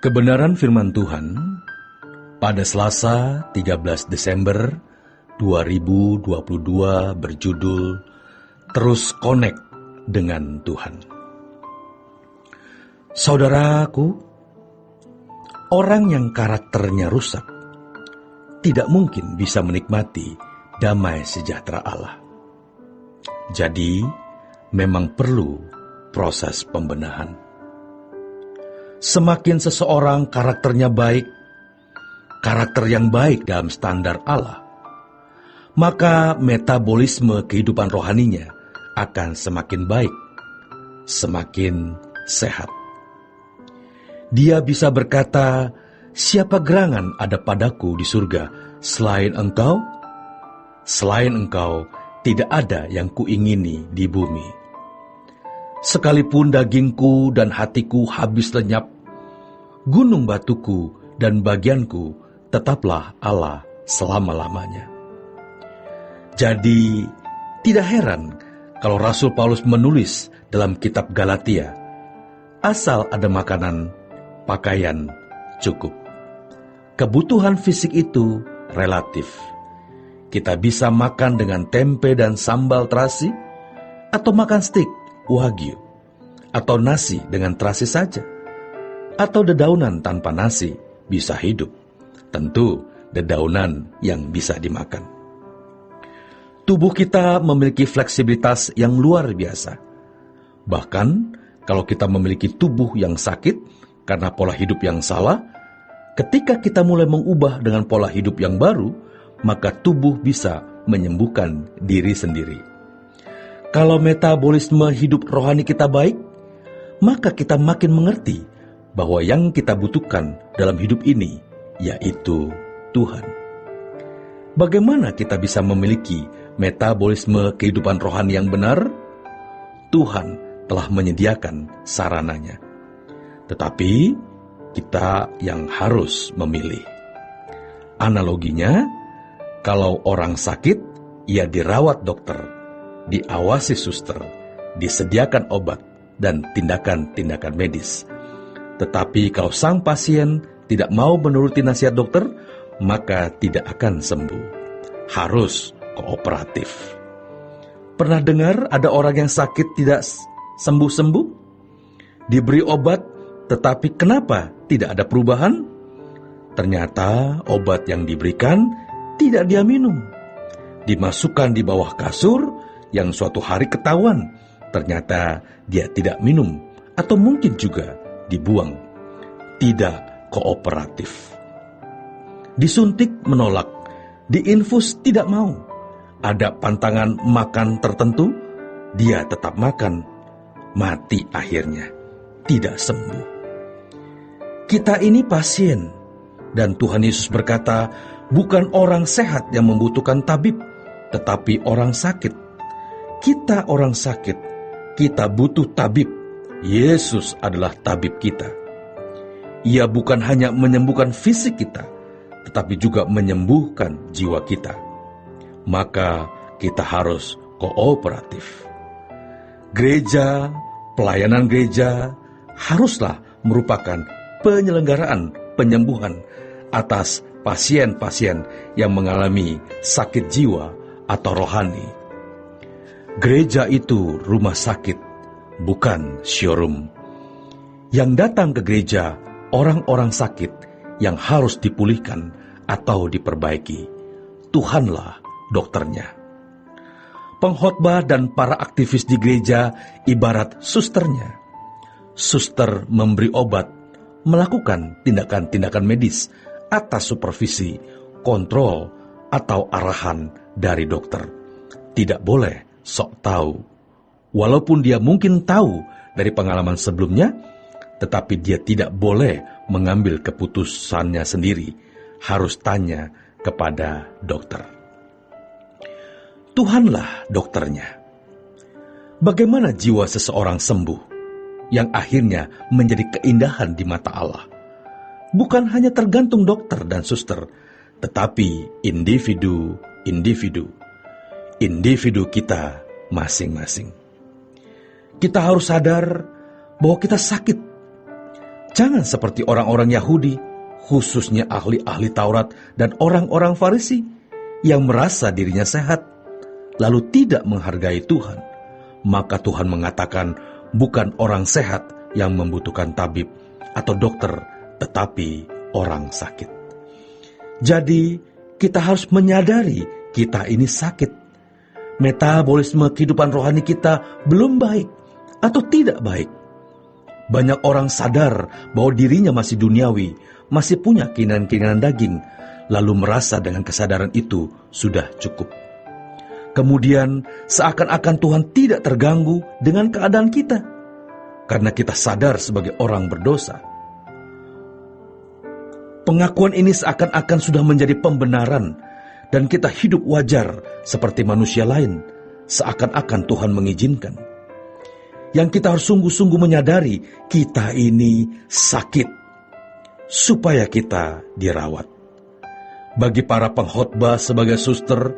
Kebenaran firman Tuhan pada Selasa 13 Desember 2022 berjudul Terus Connect dengan Tuhan. Saudaraku, orang yang karakternya rusak tidak mungkin bisa menikmati damai sejahtera Allah. Jadi, memang perlu proses pembenahan. Semakin seseorang karakternya baik, karakter yang baik dalam standar Allah, maka metabolisme kehidupan rohaninya akan semakin baik, semakin sehat. Dia bisa berkata, "Siapa gerangan ada padaku di surga selain Engkau? Selain Engkau, tidak ada yang kuingini di bumi. Sekalipun dagingku dan hatiku habis lenyap, gunung batuku dan bagianku tetaplah Allah selama-lamanya." Jadi, tidak heran kalau Rasul Paulus menulis dalam kitab Galatia, asal ada makanan, pakaian cukup. Kebutuhan fisik itu relatif. Kita bisa makan dengan tempe dan sambal terasi, atau makan steak wagyu, atau nasi dengan terasi saja, atau dedaunan tanpa nasi bisa hidup. Tentu dedaunan yang bisa dimakan. Tubuh kita memiliki fleksibilitas yang luar biasa. Bahkan kalau kita memiliki tubuh yang sakit karena pola hidup yang salah, ketika kita mulai mengubah dengan pola hidup yang baru, maka tubuh bisa menyembuhkan diri sendiri. Kalau metabolisme hidup rohani kita baik, maka kita makin mengerti bahwa yang kita butuhkan dalam hidup ini yaitu Tuhan. Bagaimana kita bisa memiliki metabolisme kehidupan rohani yang benar? Tuhan telah menyediakan sarananya. Tetapi kita yang harus memilih. Analoginya, kalau orang sakit, ia dirawat dokter, diawasi suster, disediakan obat, dan tindakan-tindakan medis. Tetapi kalau sang pasien tidak mau menuruti nasihat dokter, maka tidak akan sembuh. Harus kooperatif. Pernah dengar ada orang yang sakit tidak sembuh-sembuh? Diberi obat, tetapi kenapa tidak ada perubahan? Ternyata obat yang diberikan tidak dia minum. Dimasukkan di bawah kasur yang suatu hari ketahuan. Ternyata dia tidak minum, atau mungkin juga dibuang. Tidak kooperatif. Disuntik menolak, diinfus tidak mau. Ada pantangan makan tertentu, dia tetap makan. Mati akhirnya, tidak sembuh. Kita ini pasien, dan Tuhan Yesus berkata, bukan orang sehat yang membutuhkan tabib, tetapi orang sakit. Kita orang sakit, kita butuh tabib. Yesus adalah tabib kita. Ia bukan hanya menyembuhkan fisik kita, tetapi juga menyembuhkan jiwa kita. Maka kita harus kooperatif. Gereja, pelayanan gereja haruslah merupakan penyelenggaraan penyembuhan atas pasien-pasien yang mengalami sakit jiwa atau rohani. Gereja itu rumah sakit, bukan showroom. Yang datang ke gereja orang-orang sakit yang harus dipulihkan atau diperbaiki. Tuhanlah dokternya. Pengkhotbah dan para aktivis di gereja ibarat susternya. Suster memberi obat, melakukan tindakan-tindakan medis atas supervisi, kontrol, atau arahan dari dokter. Tidak boleh sok tahu. Walaupun dia mungkin tahu dari pengalaman sebelumnya, tetapi dia tidak boleh mengambil keputusannya sendiri. Harus tanya kepada dokter. Tuhanlah dokternya. Bagaimana jiwa seseorang sembuh, yang akhirnya menjadi keindahan di mata Allah? Bukan hanya tergantung dokter dan suster, tetapi individu kita masing-masing. Kita harus sadar bahwa kita sakit. Jangan seperti orang-orang Yahudi, khususnya ahli-ahli Taurat dan orang-orang Farisi, yang merasa dirinya sehat, lalu tidak menghargai Tuhan. Maka Tuhan mengatakan, bukan orang sehat yang membutuhkan tabib atau dokter, tetapi orang sakit. Jadi, kita harus menyadari kita ini sakit. Metabolisme kehidupan rohani kita belum baik atau tidak baik. Banyak orang sadar bahwa dirinya masih duniawi, masih punya keinginan-keinginan daging, lalu merasa dengan kesadaran itu sudah cukup. Kemudian seakan-akan Tuhan tidak terganggu dengan keadaan kita, karena kita sadar sebagai orang berdosa. Pengakuan ini seakan-akan sudah menjadi pembenaran, dan kita hidup wajar seperti manusia lain, seakan-akan Tuhan mengizinkan. Yang kita harus sungguh-sungguh menyadari, kita ini sakit, supaya kita dirawat. Bagi para pengkhotbah sebagai suster,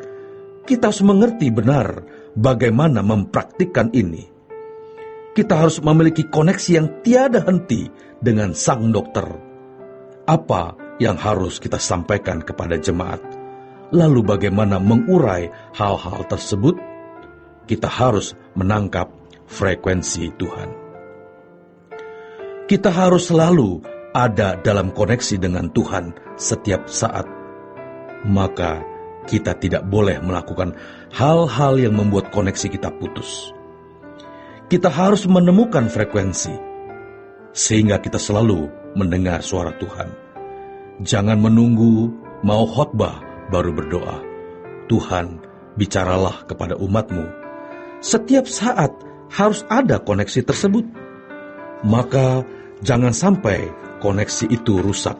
kita harus mengerti benar bagaimana mempraktikkan ini. Kita harus memiliki koneksi yang tiada henti dengan sang dokter. Apa yang harus kita sampaikan kepada jemaat? Lalu bagaimana mengurai hal-hal tersebut? Kita harus menangkap frekuensi Tuhan. Kita harus selalu ada dalam koneksi dengan Tuhan setiap saat. Maka kita tidak boleh melakukan hal-hal yang membuat koneksi kita putus. Kita harus menemukan frekuensi, sehingga kita selalu mendengar suara Tuhan. Jangan menunggu mau khotbah baru berdoa. Tuhan, bicaralah kepada umat-Mu. Setiap saat harus ada koneksi tersebut. Maka jangan sampai koneksi itu rusak.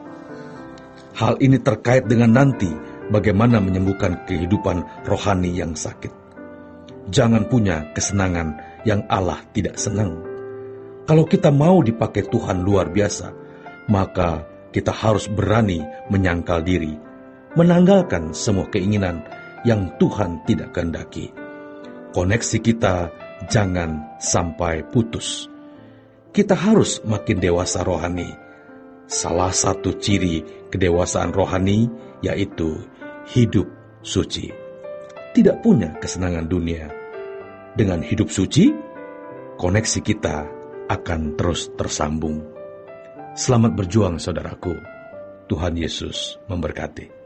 Hal ini terkait dengan nanti bagaimana menyembuhkan kehidupan rohani yang sakit. Jangan punya kesenangan yang Allah tidak senang. Kalau kita mau dipakai Tuhan luar biasa, maka kita harus berani menyangkal diri, menanggalkan semua keinginan yang Tuhan tidak kehendaki. Koneksi kita jangan sampai putus. Kita harus makin dewasa rohani. Salah satu ciri kedewasaan rohani yaitu hidup suci. Tidak punya kesenangan dunia. Dengan hidup suci, koneksi kita akan terus tersambung. Selamat berjuang saudaraku. Tuhan Yesus memberkati.